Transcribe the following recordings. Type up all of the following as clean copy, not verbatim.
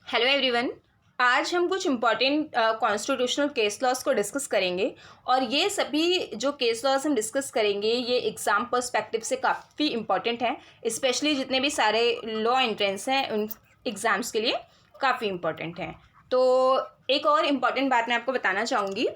Hello everyone. आज हम कुछ इम्पॉर्टेंट कॉन्स्टिट्यूशनल केस लॉज को डिस्कस करेंगे और ये सभी जो केस लॉज हम डिस्कस करेंगे ये एग्ज़ाम पर्सपेक्टिव से काफ़ी इम्पॉर्टेंट हैं, स्पेशली जितने भी सारे लॉ एंट्रेंस हैं उन एग्ज़ाम्स के लिए काफ़ी इम्पॉर्टेंट हैं। तो एक और इम्पॉर्टेंट बात मैं आपको बताना चाहूँगी,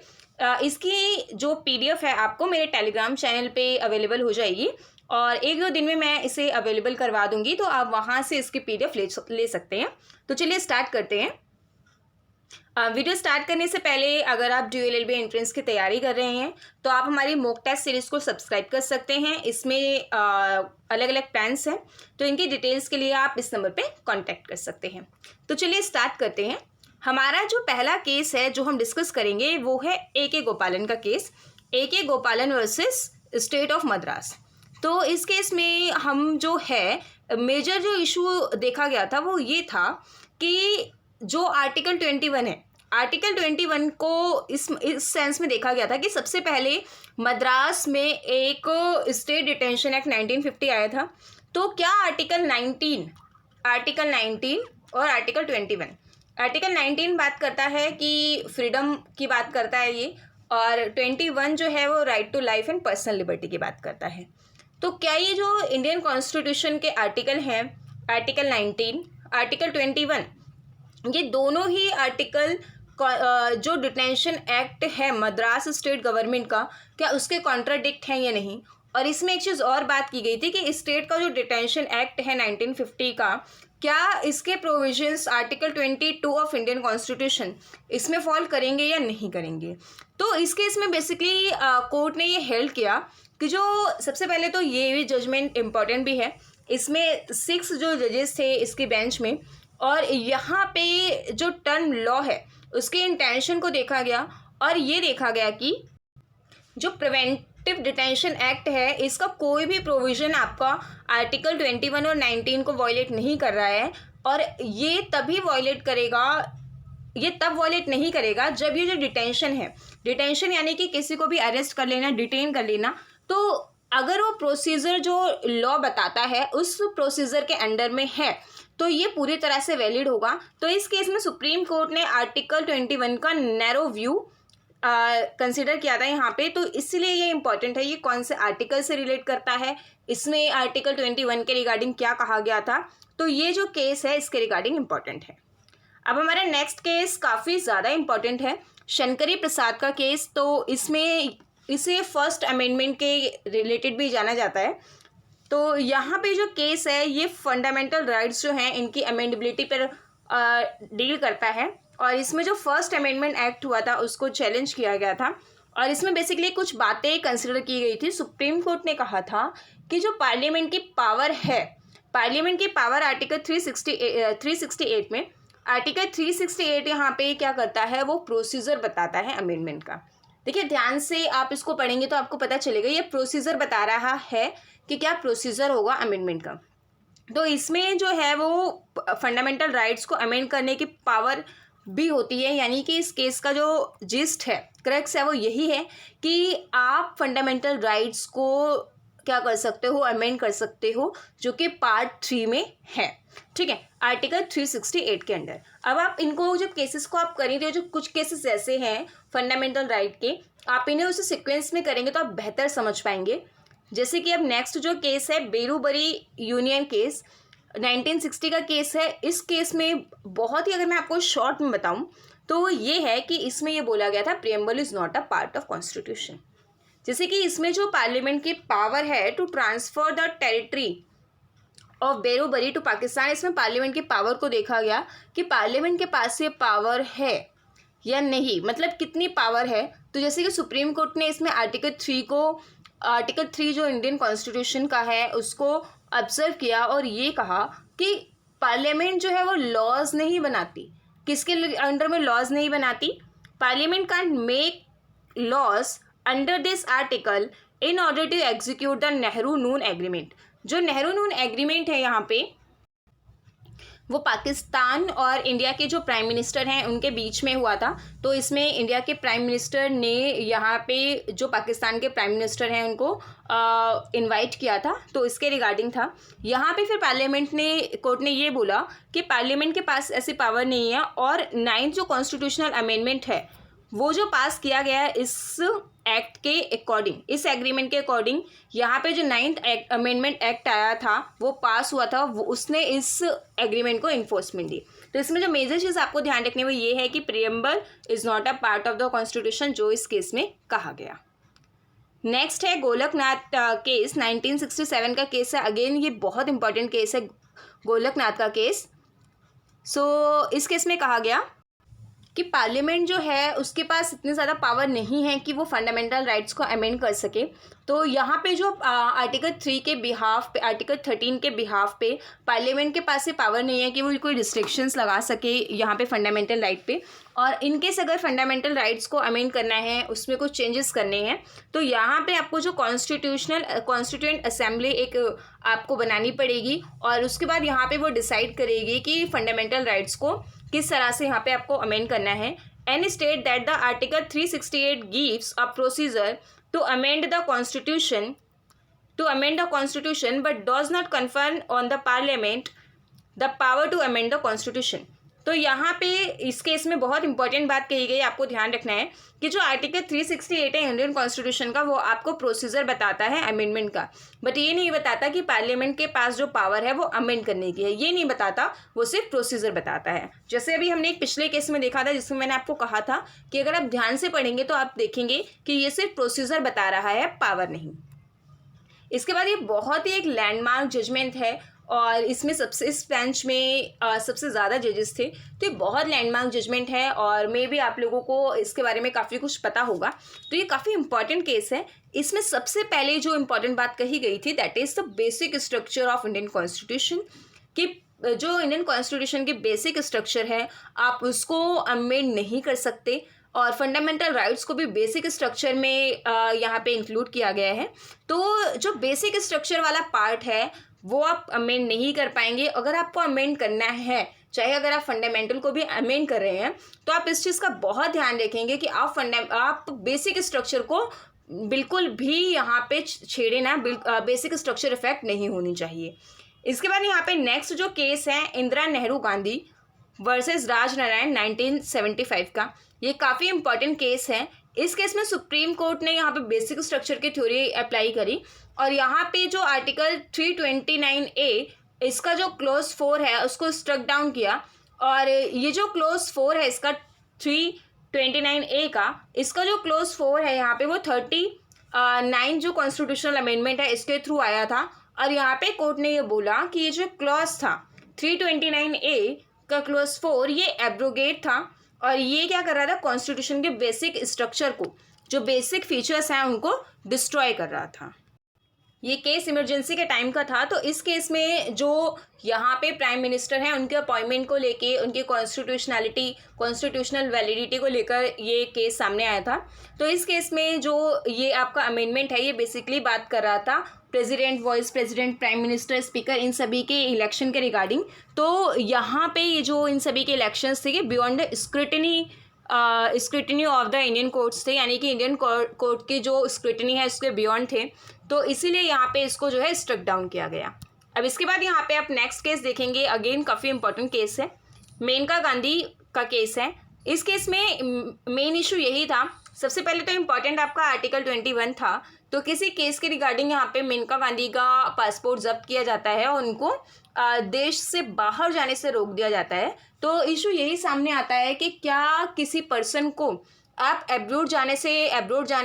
इसकी जो PDF है आपको मेरे टेलीग्राम चैनल पे अवेलेबल हो जाएगी और एक दो दिन में मैं इसे अवेलेबल करवा दूंगी, तो आप वहाँ से इसकी PDF ले सकते हैं। तो चलिए स्टार्ट करते हैं। वीडियो स्टार्ट करने से पहले अगर आप DLLB एंट्रेंस की तैयारी कर रहे हैं तो आप हमारी मॉक टेस्ट सीरीज़ को सब्सक्राइब कर सकते हैं। इसमें अलग अलग प्लान्स हैं, तो इनकी डिटेल्स के लिए आप इस नंबर पे कांटेक्ट कर सकते हैं। तो चलिए स्टार्ट करते हैं। हमारा जो पहला केस है जो हम डिस्कस करेंगे वो है AK गोपालन का केस, AK गोपालन वर्सेस स्टेट ऑफ मद्रास। तो इस केस में हम जो है मेजर जो इशू देखा गया था वो ये था कि जो आर्टिकल 21 है, आर्टिकल 21 को इस सेंस में देखा गया था कि सबसे पहले मद्रास में एक स्टेट डिटेंशन एक्ट 1950 आया था। तो क्या आर्टिकल 19 और आर्टिकल 21, आर्टिकल 19 बात करता है कि फ्रीडम की बात करता है ये, और 21 जो है वो right to life and personal liberty की बात करता है। तो क्या ये जो इंडियन कॉन्स्टिट्यूशन के आर्टिकल हैं, आर्टिकल 19, आर्टिकल 21, ये दोनों ही आर्टिकल जो डिटेंशन एक्ट है मद्रास स्टेट गवर्नमेंट का, क्या उसके कॉन्ट्राडिक्ट हैं या नहीं। और इसमें एक चीज़ और बात की गई थी कि स्टेट का जो डिटेंशन एक्ट है 1950 का, क्या इसके provisions article 22 of Indian constitution इसमें फॉल करेंगे या नहीं करेंगे। तो इस केस में बेसिकली कोर्ट ने ये हेल्ड किया कि जो सबसे पहले तो ये भी जजमेंट इम्पॉर्टेंट भी है, इसमें 6 जो जजेस थे इसके बेंच में, और यहाँ पे जो टर्म लॉ है उसके इंटेंशन को देखा गया और ये देखा गया कि जो प्रिवेंटिव डिटेंशन एक्ट है इसका कोई भी प्रोविज़न आपका आर्टिकल 21 और 19 को वॉयलेट नहीं कर रहा है, और ये तभी वॉयलेट करेगा, ये तब वॉयलेट नहीं करेगा जब ये जो डिटेंशन है, डिटेंशन यानी कि किसी को भी अरेस्ट कर लेना, डिटेन कर लेना, तो अगर वो प्रोसीजर जो लॉ बताता है उस प्रोसीजर के अंडर में है तो ये पूरी तरह से वैलिड होगा। तो इस केस में सुप्रीम कोर्ट ने आर्टिकल 21 का नैरो व्यू कंसिडर किया था यहाँ पे, तो इसलिए ये इंपॉर्टेंट है। ये कौन से आर्टिकल से रिलेट करता है, इसमें आर्टिकल 21 के रिगार्डिंग क्या कहा गया था, तो ये जो केस है इसके रिगार्डिंग इम्पॉर्टेंट है। अब हमारा नेक्स्ट केस काफ़ी ज़्यादा इम्पॉर्टेंट है, शंकरी प्रसाद का केस। तो इसमें इसे फर्स्ट अमेंडमेंट के रिलेटेड भी जाना जाता है। तो यहाँ पे जो केस है ये फंडामेंटल राइट्स जो हैं इनकी अमेंडेबिलिटी पर डील करता है, और इसमें जो फर्स्ट अमेंडमेंट एक्ट हुआ था उसको चैलेंज किया गया था, और इसमें बेसिकली कुछ बातें कंसिडर की गई थी। सुप्रीम कोर्ट ने कहा था कि जो पार्लियामेंट की पावर है, पार्लियामेंट की पावर आर्टिकल 368 में, आर्टिकल 368 यहाँ पे क्या करता है, वो प्रोसीजर बताता है अमेंडमेंट का। देखिए ध्यान से आप इसको पढ़ेंगे तो आपको पता चलेगा, ये प्रोसीजर बता रहा है कि क्या प्रोसीजर होगा अमेंडमेंट का। तो इसमें जो है वो फंडामेंटल राइट्स को अमेंड करने की पावर भी होती है, यानी कि इस केस का जो जिस्ट है, क्रक्स है, वो यही है कि आप फंडामेंटल राइट्स को क्या कर सकते हो, अमेंड कर सकते हो, जो कि पार्ट 3 में है, ठीक है, आर्टिकल 368 के अंडर। अब आप इनको जब केसेस को आप करेंगे, जो कुछ केसेस ऐसे हैं फंडामेंटल राइट के, आप इन्हें उसे सिक्वेंस में करेंगे तो आप बेहतर समझ पाएंगे। जैसे कि अब नेक्स्ट जो केस है बेरूबरी यूनियन केस, 1960 का केस है। इस केस में बहुत ही, अगर मैं आपको शॉर्ट में बताऊं तो ये है कि इसमें ये बोला गया था preamble is not a part of constitution. जैसे कि इसमें जो पार्लियामेंट की पावर है to transfer the territory of Berubari to Pakistan, इसमें पार्लियामेंट की पावर को देखा गया कि पार्लियामेंट के पास ये पावर है या नहीं, मतलब कितनी पावर है। तो जैसे कि सुप्रीम कोर्ट ने इसमें आर्टिकल 3 जो इंडियन कॉन्स्टिट्यूशन का है उसको ऑब्जर्व किया और ये कहा कि पार्लियामेंट जो है वो लॉज नहीं बनाती। किसके अंडर में लॉज नहीं बनाती? Parliament can make laws under this article in order to execute the Nehru Noon agreement. जो नेहरू नून एग्रीमेंट है यहाँ पे, वो पाकिस्तान और इंडिया के जो प्राइम मिनिस्टर हैं उनके बीच में हुआ था। तो इसमें इंडिया के प्राइम मिनिस्टर ने यहाँ पे जो पाकिस्तान के प्राइम मिनिस्टर हैं उनको इनवाइट किया था, तो इसके रिगार्डिंग था। यहाँ पे फिर कोर्ट ने ये बोला कि पार्लियामेंट के पास ऐसी पावर नहीं है, और 9th जो कॉन्स्टिट्यूशनल अमेंडमेंट है वो जो पास किया गया है इस एक्ट के अकॉर्डिंग, इस एग्रीमेंट के अकॉर्डिंग, यहाँ पे जो 9th अमेंडमेंट एक्ट आया था वो पास हुआ था, वो उसने इस एग्रीमेंट को इन्फोर्समेंट दी। तो इसमें जो मेजर चीज़ आपको ध्यान रखनी वो ये है कि preamble is not a part of the constitution, जो इस केस में कहा गया। नेक्स्ट है गोलकनाथ केस, 1967 का केस है। अगेन ये बहुत इंपॉर्टेंट केस है, गोलकनाथ का केस। सो इस केस में कहा गया कि पार्लियामेंट जो है उसके पास इतनी ज़्यादा पावर नहीं है कि वो फंडामेंटल राइट्स को अमेंड कर सके। तो यहाँ पे जो आर्टिकल 3 के बिहाफ पे, आर्टिकल 13 के बिहाफ पे पार्लियामेंट के पास ये पावर नहीं है कि वो कोई रिस्ट्रिक्शंस लगा सके यहाँ पे फंडामेंटल राइट पे। और इनकेस अगर फंडामेंटल राइट्स को अमेंड करना है, उसमें कुछ चेंजेस करने हैं, तो यहाँ पे आपको जो कॉन्स्टिट्यूएंट असेंबली एक आपको बनानी पड़ेगी, और उसके बाद यहाँ पे वो डिसाइड करेगी कि फंडामेंटल राइट्स को किस तरह से यहाँ पे आपको अमेंड करना है। And state that the article 368 gives a procedure to amend the constitution but does not confirm on the parliament the power to amend the constitution. तो यहाँ पे इस केस में बहुत इंपॉर्टेंट बात कही गई, आपको ध्यान रखना है कि जो आर्टिकल 368 है इंडियन कॉन्स्टिट्यूशन का, वो आपको प्रोसीजर बताता है अमेंडमेंट का, बट ये नहीं बताता कि पार्लियामेंट के पास जो पावर है वो अमेंड करने की है, ये नहीं बताता, वो सिर्फ प्रोसीजर बताता है। जैसे अभी हमने एक पिछले केस में देखा था जिसमें मैंने आपको कहा था कि अगर आप ध्यान से पढ़ेंगे तो आप देखेंगे कि ये सिर्फ प्रोसीजर बता रहा है, पावर नहीं। इसके बाद ये बहुत ही एक लैंडमार्क जजमेंट है, और इसमें सबसे, इस बेंच में सबसे ज़्यादा जजेस थे, तो ये बहुत लैंडमार्क जजमेंट है, और मे भी आप लोगों को इसके बारे में काफ़ी कुछ पता होगा। तो ये काफ़ी इंपॉर्टेंट केस है। इसमें सबसे पहले जो इम्पॉर्टेंट बात कही गई थी that is the basic structure of Indian constitution, कि जो इंडियन कॉन्स्टिट्यूशन की बेसिक स्ट्रक्चर है आप उसको अमेंड नहीं कर सकते, और फंडामेंटल राइट्स को भी बेसिक स्ट्रक्चर में यहाँ पे इंक्लूड किया गया है। तो जो बेसिक स्ट्रक्चर वाला पार्ट है वो आप अमेंड नहीं कर पाएंगे। अगर आपको अमेंड करना है, चाहे अगर आप फंडामेंटल को भी अमेंड कर रहे हैं, तो आप इस चीज़ का बहुत ध्यान रखेंगे कि आप बेसिक स्ट्रक्चर को बिल्कुल भी यहाँ पे छेड़े ना, बेसिक स्ट्रक्चर इफेक्ट नहीं होनी चाहिए। इसके बाद यहाँ पे नेक्स्ट जो केस है इंदिरा नेहरू गांधी वर्सेस राजनारायण 1975 का, ये काफ़ी इंपॉर्टेंट केस है। इस केस में सुप्रीम कोर्ट ने यहाँ पे बेसिक स्ट्रक्चर की थ्योरी अप्लाई करी, और यहाँ पे जो आर्टिकल 329A इसका जो क्लोज 4 है उसको स्ट्रक डाउन किया, और ये जो क्लोज 4 है इसका 329A का, इसका जो क्लोज 4 है यहाँ पे वो 39 जो कॉन्स्टिट्यूशनल अमेंडमेंट है इसके थ्रू आया था। और यहाँ पे कोर्ट ने ये बोला कि ये जो क्लॉज था 329A का क्लॉज 4 ये एब्रोगेट था, और ये क्या कर रहा था, कॉन्स्टिट्यूशन के बेसिक स्ट्रक्चर को, जो बेसिक फीचर्स हैं उनको डिस्ट्रॉय कर रहा था। ये केस इमरजेंसी के टाइम का था। तो इस केस में जो यहाँ पे प्राइम मिनिस्टर हैं उनके अपॉइंटमेंट को लेके, उनकी कॉन्स्टिट्यूशनल वैलिडिटी को लेकर ये केस सामने आया था। तो इस केस में जो ये आपका अमेंडमेंट है ये बेसिकली बात कर रहा था president, vice president, prime minister, speaker, इन सभी के इलेक्शन के रिगार्डिंग। तो यहाँ पे ये जो इन सभी के इलेक्शंस थे beyond scrutiny of the Indian courts थे, यानी कि इंडियन कोर्ट की जो स्क्रूटिनी है उसके बियॉन्ड थे, तो इसीलिए यहाँ पे इसको जो है स्ट्रक डाउन किया गया। अब इसके बाद यहाँ पे आप नेक्स्ट केस देखेंगे, अगेन काफ़ी इंपॉर्टेंट केस है, मेनका गांधी का केस है। इस केस में मेन इशू यही था, सबसे पहले तो इम्पॉर्टेंट आपका आर्टिकल 21 था। तो किसी केस के रिगार्डिंग यहाँ पे मेनका गांधी का पासपोर्ट जब्त किया जाता है और उनको देश से बाहर जाने से रोक दिया जाता है। तो इशू यही सामने आता है कि क्या किसी पर्सन को आप अब्रॉड जाने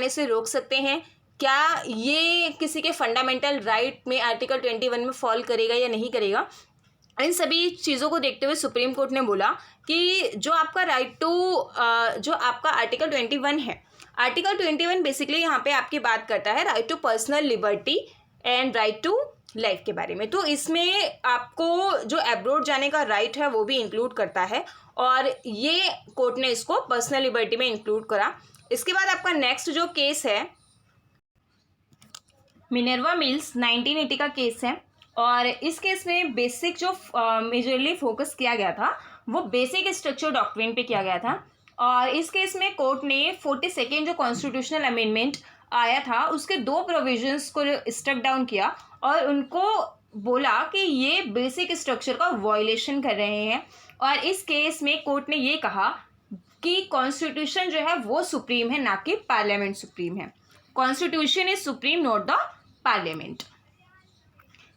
से रोक सकते हैं, क्या ये किसी के फंडामेंटल राइट में आर्टिकल 21 में फॉल करेगा या नहीं करेगा। इन सभी चीज़ों को देखते हुए सुप्रीम कोर्ट ने बोला कि जो आपका जो आपका आर्टिकल 21 है, आर्टिकल 21 बेसिकली यहाँ पे आपकी बात करता है right to personal liberty and right to life के बारे में। तो इसमें आपको जो अब्रॉड जाने का राइट है वो भी इंक्लूड करता है, और ये कोर्ट ने इसको पर्सनल लिबर्टी में इंक्लूड करा। इसके बाद आपका नेक्स्ट जो केस है मिनर्वा मिल्स 1980 का केस है। और इस केस में बेसिक जो मेजरली फोकस किया गया था वो बेसिक स्ट्रक्चर डॉक्ट्रिन पे किया गया था। और इस केस में कोर्ट ने 42nd जो कॉन्स्टिट्यूशनल अमेंडमेंट आया था उसके 2 प्रोविजंस को स्ट्रक डाउन किया और उनको बोला कि ये बेसिक स्ट्रक्चर का वायलेशन कर रहे हैं। और इस केस में कोर्ट ने ये कहा कि कॉन्स्टिट्यूशन जो है वो सुप्रीम है, ना कि पार्लियामेंट सुप्रीम है। Constitution is supreme, not the parliament.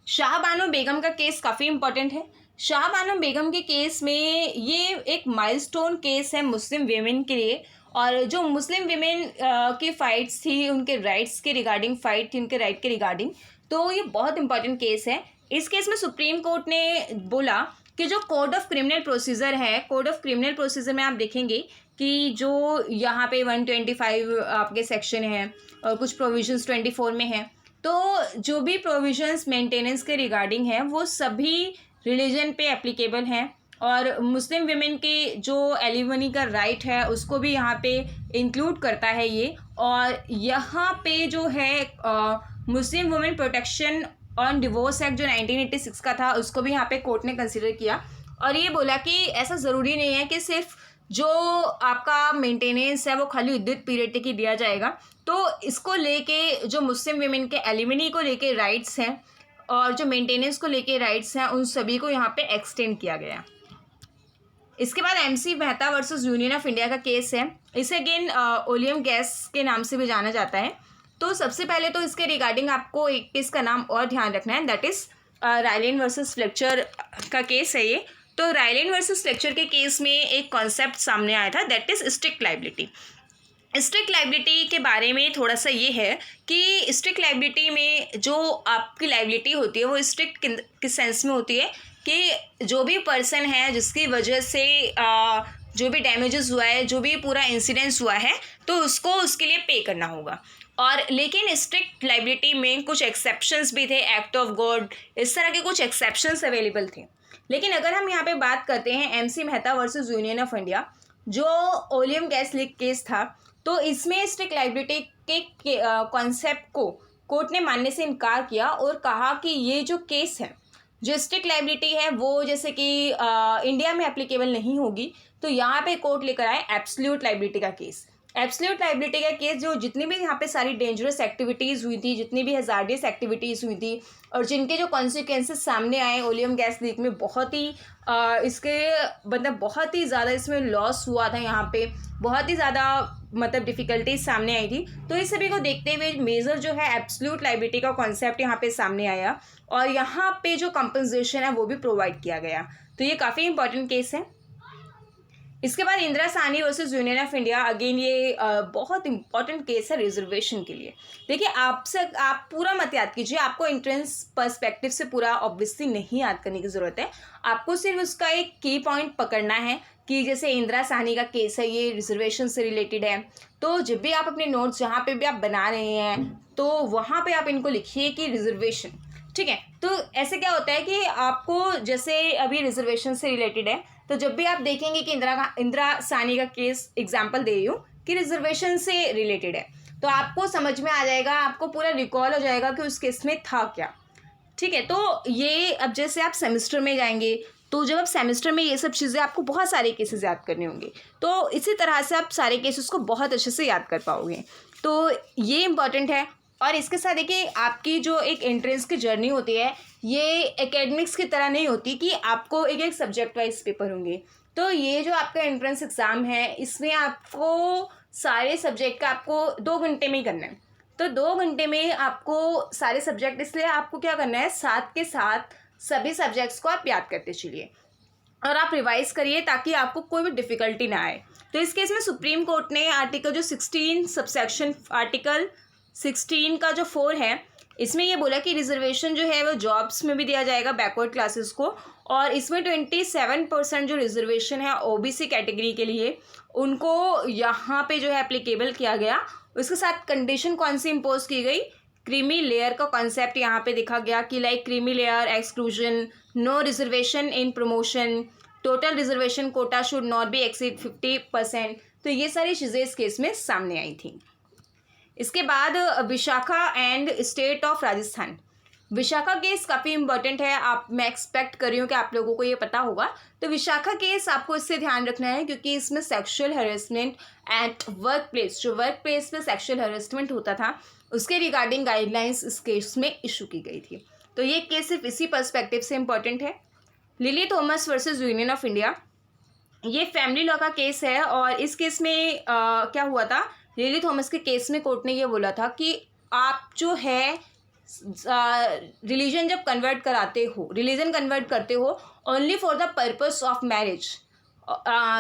Shah Bano Begum का केस काफ़ी इंपॉर्टेंट है। शाह बानो बेगम के केस में ये एक माइलस्टोन केस है मुस्लिम वीमेन के लिए। और जो मुस्लिम वीमेन की फाइट्स थी, उनके राइट्स के रिगार्डिंग फाइट थी, उनके राइट के रिगार्डिंग, तो ये बहुत इंपॉर्टेंट केस है। इस केस में सुप्रीम कोर्ट ने बोला कि जो कोड ऑफ क्रिमिनल प्रोसीजर है, कोड ऑफ क्रिमिनल प्रोसीजर में आप देखेंगे कि जो यहाँ पे 125 आपके सेक्शन हैं और कुछ प्रोविजंस 24 में हैं, तो जो भी प्रोविजंस मेंटेनेंस के रिगार्डिंग है वो सभी रिलीजन पे एप्लीकेबल हैं। और मुस्लिम विमेन के जो एलिमनी का राइट है उसको भी यहाँ पे इंक्लूड करता है ये। और यहाँ पे जो है Muslim women protection on divorce act जो 1986 का था उसको भी यहाँ पे कोर्ट ने कंसिडर किया। और ये बोला कि ऐसा ज़रूरी नहीं है कि सिर्फ जो आपका मेंटेनेंस है वो खाली इद्दत पीरियड तक ही दिया जाएगा। तो इसको लेके जो मुस्लिम विमेन के एलिमनी को लेके राइट्स हैं और जो मेंटेनेंस को लेके राइट्स हैं उन सभी को यहाँ पे एक्सटेंड किया गया। इसके बाद MC Mehta versus union of India का केस है। इसे अगेन ओलियम गैस के नाम से भी जाना जाता है। तो सबसे पहले तो इसके रिगार्डिंग आपको एक केस का नाम और ध्यान रखना है, that is Ryland versus Fletcher का केस है ये। तो रायलैंड वर्सेस फ्लेक्चर के केस में एक कॉन्सेप्ट सामने आया था, that is strict liability. Strict liability के बारे में थोड़ा सा ये है कि स्ट्रिक्ट लाइबिलिटी में जो आपकी लाइबिलिटी होती है वो स्ट्रिक्ट किस सेंस में होती है कि जो भी पर्सन है जिसकी वजह से जो भी डैमेजेस हुआ है, जो भी पूरा इंसिडेंस हुआ है, तो उसको उसके लिए पे करना होगा। और लेकिन स्ट्रिक्ट लाइबिलिटी में कुछ एक्सेप्शंस भी थे, एक्ट ऑफ गॉड, इस तरह के कुछ एक्सेप्शंस अवेलेबल थे। लेकिन अगर हम यहाँ पे बात करते हैं MC Mehta versus union of India, जो ओलियम गैस लीक केस था, तो इसमें स्ट्रिक्ट लाइबिलिटी के कॉन्सेप्ट को कोर्ट ने मानने से इनकार किया और कहा कि ये जो केस है, जो स्ट्रिक्ट लाइबिलिटी है वो जैसे कि इंडिया में एप्लीकेबल नहीं होगी। तो यहाँ पे कोर्ट लेकर आए एब्सोल्यूट लाइबिलिटी का केस। एब्सोल्यूट लाइबिलिटी का केस जो जितनी भी यहाँ पे सारी डेंजरस एक्टिविटीज़ हुई थी, जितनी भी हज़ार्डियस एक्टिविटीज़ हुई थी और जिनके जो कॉन्सिक्वेंसेस सामने आए ओलियम गैस लीक में, बहुत ही इसके मतलब बहुत ही ज़्यादा इसमें लॉस हुआ था, यहाँ पे बहुत ही ज़्यादा मतलब डिफ़िकल्टीज सामने आई थी। तो इस सभी को देखते हुए मेजर जो है एब्सोल्यूट लाइबिलिटी का कॉन्सेप्ट यहाँ पे सामने आया और यहाँ पे जो कंपनसेशन है वो भी प्रोवाइड किया गया। तो ये काफ़ी इंपॉर्टेंट केस है। इसके बाद Indira Sahni versus union of India, again ये बहुत इंपॉर्टेंट केस है रिजर्वेशन के लिए। देखिए आप पूरा मत याद कीजिए, आपको एंट्रेंस पर्सपेक्टिव से पूरा ऑब्वियसली नहीं याद करने की ज़रूरत है। आपको सिर्फ उसका एक की पॉइंट पकड़ना है कि जैसे इंदिरा साहनी का केस है ये रिजर्वेशन से रिलेटेड है। तो जब भी आप अपने नोट्स जहाँ पे भी आप बना रहे हैं तो वहाँ पे आप इनको लिखिए कि रिजर्वेशन, ठीक है। तो ऐसे क्या होता है कि आपको जैसे अभी रिजर्वेशन से रिलेटेड है, तो जब भी आप देखेंगे कि इंदिरा साहनी का केस एग्जाम्पल दे रही हूँ कि रिजर्वेशन से रिलेटेड है, तो आपको समझ में आ जाएगा, आपको पूरा रिकॉल हो जाएगा कि उस केस में था क्या, ठीक है। तो ये अब जैसे आप सेमेस्टर में जाएंगे तो जब आप सेमेस्टर में ये सब चीज़ें आपको बहुत सारे केसेस याद करने होंगे, तो इसी तरह से आप सारे केसेस को बहुत अच्छे से याद कर पाओगे। तो ये इम्पॉर्टेंट है। और इसके साथ देखिए आपकी जो एक एंट्रेंस की जर्नी होती है ये एकेडमिक्स की तरह नहीं होती कि आपको एक एक सब्जेक्ट वाइज पेपर होंगे। तो ये जो आपका एंट्रेंस एग्ज़ाम है इसमें आपको सारे सब्जेक्ट का आपको 2 घंटे में ही करना है। तो 2 घंटे में आपको सारे सब्जेक्ट, इसलिए आपको क्या करना है, साथ के साथ सभी सब्जेक्ट्स को आप याद करते चलिए और आप रिवाइज करिए ताकि आपको कोई भी डिफ़िकल्टी ना आए। तो इस केस में सुप्रीम कोर्ट ने आर्टिकल जो 16 सबसेक्शन आर्टिकल 16 का जो 4 है, इसमें ये बोला कि रिजर्वेशन जो है वो जॉब्स में भी दिया जाएगा बैकवर्ड क्लासेस को। और इसमें 27% जो रिजर्वेशन है OBC कैटेगरी के लिए, उनको यहाँ पे जो है एप्लीकेबल किया गया। उसके साथ कंडीशन कौन सी इम्पोज की गई, क्रीमी लेयर का कॉन्सेप्ट यहाँ पे देखा गया कि like creamy layer exclusion, no reservation in promotion, total reservation quota should not be exceed 50%। तो ये सारी चीज़ें इस केस में सामने आई थी। इसके बाद Vishakha and state of Rajasthan, Vishakha case काफ़ी इंपॉर्टेंट है, मैं एक्सपेक्ट कर रही हूँ कि आप लोगों को ये पता होगा। तो विशाखा केस आपको इससे ध्यान रखना है क्योंकि इसमें sexual harassment at work place, जो वर्क प्लेस में सेक्सुअल हरेसमेंट होता था उसके रिगार्डिंग गाइडलाइंस इस केस में इशू की गई थी। तो ये केस सिर्फ इसी पर्सपेक्टिव से इम्पॉर्टेंट है। Lily Thomas versus union of India, ये फैमिली लॉ का केस है और इस केस में क्या हुआ था, लिली थॉमस के केस में कोर्ट ने ये बोला था कि आप जो है रिलीजन जब कन्वर्ट कराते हो, रिलीजन कन्वर्ट करते हो only for the purpose of marriage.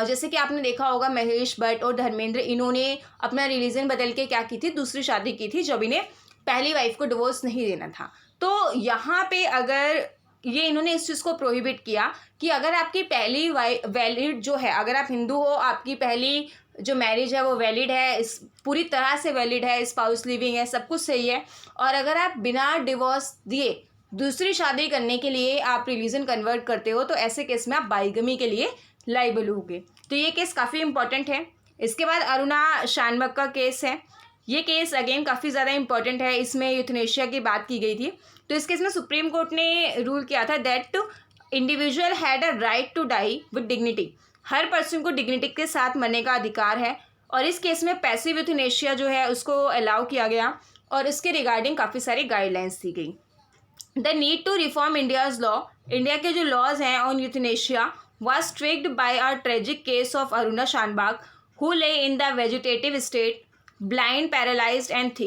जैसे कि आपने देखा होगा महेश भट्ट और धर्मेंद्र, इन्होंने अपना रिलीजन बदल के क्या की थी, दूसरी शादी की थी जब इन्हें पहली वाइफ को डिवोर्स नहीं देना था। तो यहाँ पे अगर ये इन्होंने इस चीज़ को प्रोहिबिट किया कि अगर आपकी पहली वैलिड जो है, अगर आप हिंदू हो, आपकी पहली जो मैरिज है वो वैलिड है, इस पूरी तरह से वैलिड है, स्पाउस लिविंग है, सब कुछ सही है, और अगर आप बिना डिवोर्स दिए दूसरी शादी करने के लिए आप रिलीजन कन्वर्ट करते हो तो ऐसे केस में आप बाइगमी के लिए लाइबल होगे। तो ये केस काफ़ी इंपॉर्टेंट है। इसके बाद अरुणा शानबग का केस है। ये केस अगेन काफ़ी ज़्यादा इंपॉर्टेंट है, इसमें यूथनेशिया की बात की गई थी। तो इस केस में सुप्रीम कोर्ट ने रूल किया था that individual had a right to die with dignity, हर पर्सन को डिग्निटी के साथ मरने का अधिकार है। और इस केस में पैसिव यूथनेशिया जो है उसको अलाउ किया गया और इसके रिगार्डिंग काफ़ी सारी गाइडलाइंस दी गई। The need to reform India's law, India के जो लॉज हैं on euthanasia was trigged by a tragic case of Aruna Shanbag who lay in the vegetative state, blind, paralyzed and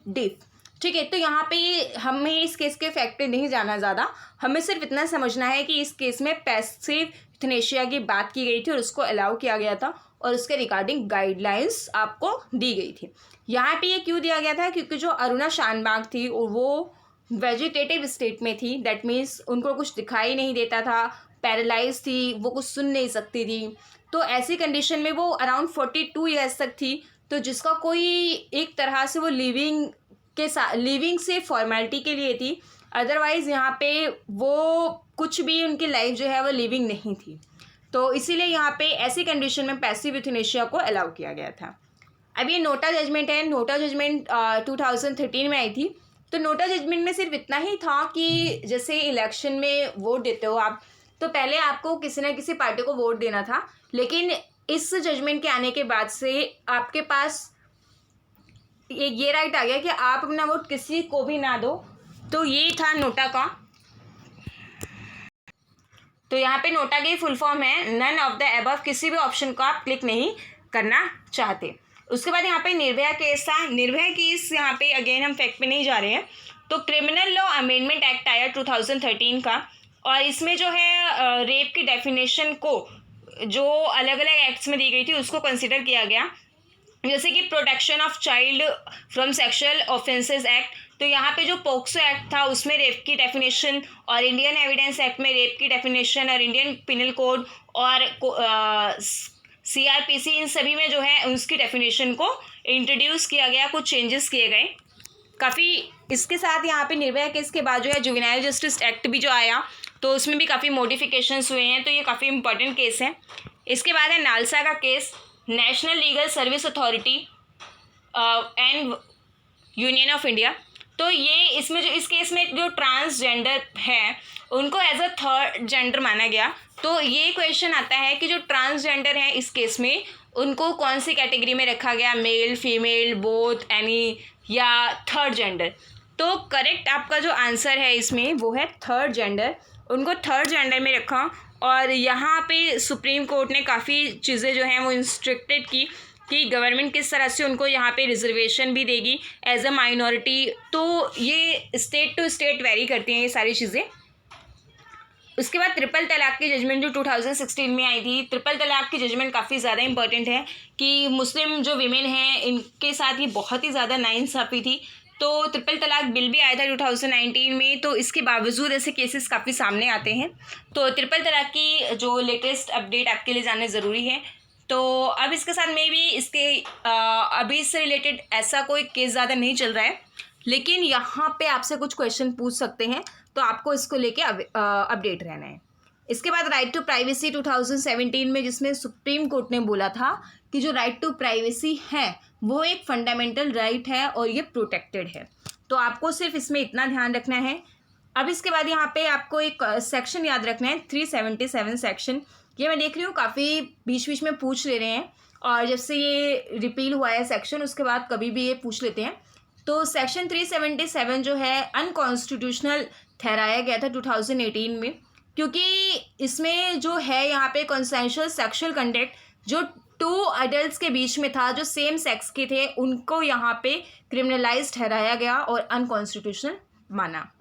deaf। ठीक है, तो यहाँ पे हमें इस केस के फैक्ट पे नहीं जाना ज़्यादा, हमें सिर्फ इतना समझना है कि इस केस में पैसिव यूथनेशिया की बात की गई थी और उसको अलाउ किया गया था और उसके रिगार्डिंग गाइडलाइंस आपको दी गई थी। यहाँ पे ये क्यों दिया गया था, क्योंकि जो अरुणा शानबाग थी वो वेजिटेटिव स्टेट में थी, दैट मीन्स उनको कुछ दिखाई नहीं देता था, पैरालाइज थी, वो कुछ सुन नहीं सकती थी। तो ऐसी कंडीशन में वो अराउंड 42 ईयर्स तक थी, तो जिसका कोई एक तरह से वो लिविंग से फॉर्मेलिटी के लिए थी, अदरवाइज़ यहाँ पे वो कुछ भी उनकी लाइफ जो है वो लिविंग नहीं थी। तो इसीलिए यहाँ पे ऐसी कंडीशन में पैसिव यूथनेशिया को अलाउ किया गया था। अब ये नोटा जजमेंट है, नोटा जजमेंट 2013 में आई थी। तो नोटा जजमेंट में सिर्फ इतना ही था कि जैसे इलेक्शन में वोट देते हो आप, तो पहले आपको किसी न किसी पार्टी को वोट देना था, लेकिन इस जजमेंट के आने के बाद से आपके पास ये राइट आ गया कि आप अपना वोट किसी को भी ना दो। तो ये था नोटा का। तो यहाँ पे नोटा की फुल फॉर्म है नन ऑफ द अबव, किसी भी ऑप्शन को आप क्लिक नहीं करना चाहते। उसके बाद यहाँ पे निर्भया केस था। निर्भया केस यहाँ पे अगेन हम फैक्ट पे नहीं जा रहे हैं। तो क्रिमिनल लॉ अमेंडमेंट एक्ट आया 2013 का, और इसमें जो है रेप की डेफिनेशन को जो अलग अलग एक्ट्स में दी गई थी उसको कंसिडर किया गया, जैसे कि protection of child from sexual offences act. तो यहाँ पे जो पोक्सो एक्ट था उसमें रेप की डेफिनेशन, और इंडियन एविडेंस एक्ट में रेप की डेफिनेशन, और इंडियन पिनल कोड और CRPC, इन सभी में जो है उसकी डेफिनेशन को इंट्रोड्यूस किया गया, कुछ चेंजेस किए गए काफ़ी। इसके साथ यहाँ पे निर्भया केस के बाद जो है जुवेनाइल जस्टिस एक्ट भी जो आया, तो उसमें भी काफ़ी मॉडिफिकेशंस हुए हैं। तो ये काफ़ी इंपॉर्टेंट केस है। इसके बाद है नालसा का case, national legal service authority and union of India. तो ये इसमें जो इस केस में जो ट्रांसजेंडर है उनको एज अ थर्ड जेंडर माना गया। तो ये क्वेश्चन आता है कि जो ट्रांसजेंडर है इस केस में उनको कौन सी कैटेगरी में रखा गया, मेल, फीमेल, बोथ, एनी या थर्ड जेंडर। तो करेक्ट आपका जो आंसर है इसमें वो है थर्ड जेंडर, उनको थर्ड जेंडर में रखा। और यहाँ पे सुप्रीम कोर्ट ने काफ़ी चीज़ें जो हैं वो इंस्ट्रक्टेड की कि गवर्नमेंट किस तरह से उनको यहाँ पे रिजर्वेशन भी देगी एज अ माइनॉरिटी। तो ये स्टेट टू स्टेट वेरी करती हैं ये सारी चीज़ें। उसके बाद ट्रिपल तलाक की जजमेंट जो 2016 में आई थी। ट्रिपल तलाक की जजमेंट काफ़ी ज़्यादा इंपॉर्टेंट है कि मुस्लिम जो वीमेन हैं इनके साथ ये बहुत ही ज़्यादा नाइंसाफ़ी थी। तो ट्रिपल तलाक बिल भी आया था 2019 में, तो इसके बावजूद ऐसे केसेस काफ़ी सामने आते हैं। तो ट्रिपल तलाक की जो लेटेस्ट अपडेट आपके लिए जानना ज़रूरी है। तो अब इसके साथ में भी अभी इससे रिलेटेड ऐसा कोई केस ज़्यादा नहीं चल रहा है, लेकिन यहाँ पे आपसे कुछ क्वेश्चन पूछ सकते हैं, तो आपको इसको लेके अपडेट रहना है। इसके बाद राइट टू प्राइवेसी 2017 में, जिसमें सुप्रीम कोर्ट ने बोला था कि जो राइट टू प्राइवेसी है वो एक फंडामेंटल राइट है और ये प्रोटेक्टेड है। तो आपको सिर्फ इसमें इतना ध्यान रखना है अब इसके बाद यहाँ पे आपको एक सेक्शन याद रखना है, 377 सेक्शन। ये मैं देख रही हूँ काफ़ी बीच बीच में पूछ ले रहे हैं, और जब से ये रिपील हुआ है सेक्शन उसके बाद कभी भी ये पूछ लेते हैं। तो सेक्शन 377 जो है अनकॉन्स्टिट्यूशनल ठहराया गया था 2018 में, क्योंकि इसमें जो है यहाँ पे कंसेंशुअल सेक्सुअल कंडक्ट जो 2 अडल्ट के बीच में था, जो सेम सेक्स के थे, उनको यहाँ पे क्रिमिनलाइज ठहराया गया और अनकॉन्स्टिट्यूशनल माना।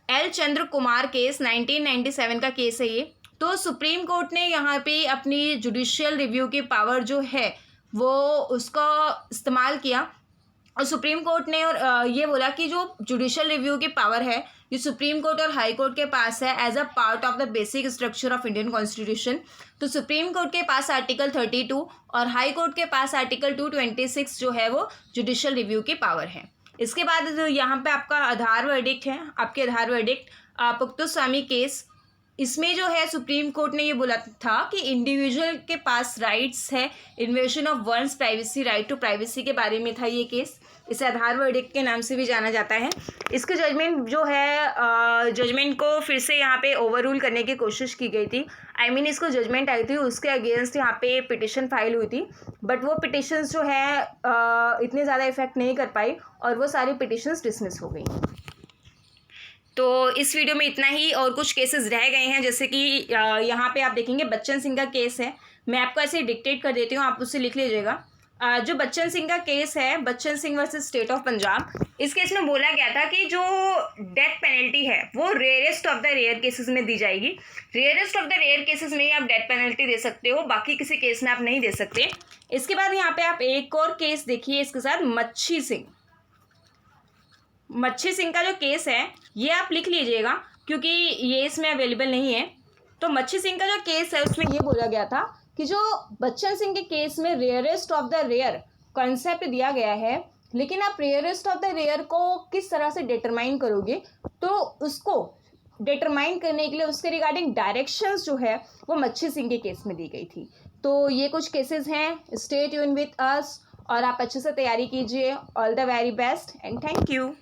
एल चंद्र कुमार केस 1997 का केस है ये। तो सुप्रीम कोर्ट ने यहाँ पे अपनी जुडिशियल रिव्यू की पावर जो है वो उसका इस्तेमाल किया, और सुप्रीम कोर्ट ने और ये बोला कि जो जुडिशियल रिव्यू की पावर है ये सुप्रीम कोर्ट और हाई कोर्ट के पास है as a part of the basic structure of Indian constitution. तो सुप्रीम कोर्ट के पास आर्टिकल 32 और हाई कोर्ट के पास आर्टिकल 226 जो है वो जुडिशियल रिव्यू की पावर है। इसके बाद यहाँ पे आपका आधार वर्डिक्ट है, आपके आधार वर्डिक्ट पुख्तस्वामी केस। इसमें जो है सुप्रीम कोर्ट ने ये बोला था कि इंडिविजुअल के पास राइट्स है, invasion of one's privacy, right to privacy के बारे में था ये केस। इसे आधार वर्डिक्ट के नाम से भी जाना जाता है। इसके जजमेंट जो है जजमेंट को फिर से यहाँ पे ओवररूल करने की कोशिश की गई थी। इसको जजमेंट आई थी उसके अगेंस्ट यहाँ पे पिटिशन फाइल हुई थी, बट वो पिटिशंस जो है इतने ज़्यादा इफेक्ट नहीं कर पाई और वो सारी पिटिशंस डिसमिस हो गई। तो इस वीडियो में इतना ही, और कुछ केसेस रह गए हैं, जैसे कि यहाँ पे आप देखेंगे बच्चन सिंह का केस है। मैं आपको ऐसे डिक्टेट कर देती हूँ, आप उससे लिख लीजिएगा। जो बच्चन सिंह का केस है, Bachchan Singh versus state of Punjab, इस केस में बोला गया था कि जो डेथ पेनल्टी है वो rarest of the rare cases में दी जाएगी। Rarest of the rare cases में ही आप डेथ पेनल्टी दे सकते हो, बाकी किसी केस में आप नहीं दे सकते। इसके बाद यहाँ पे आप एक और केस देखिए इसके साथ, मच्छी सिंह का जो केस है ये आप लिख लीजिएगा क्योंकि ये इसमें अवेलेबल नहीं है। तो मच्छी सिंह का जो केस है उसमें ये बोला गया था कि जो बच्चन सिंह के केस में rarest of the rare concept दिया गया है, लेकिन आप रेयरेस्ट ऑफ द रेयर को किस तरह से डिटरमाइन करोगे, तो उसको डिटरमाइन करने के लिए उसके रिगार्डिंग डायरेक्शंस जो है वो मच्छी सिंह के केस में दी गई थी। तो ये कुछ केसेस हैं, स्टे ट्यून विथ अस और आप अच्छे से तैयारी कीजिए। All the very best and thank you.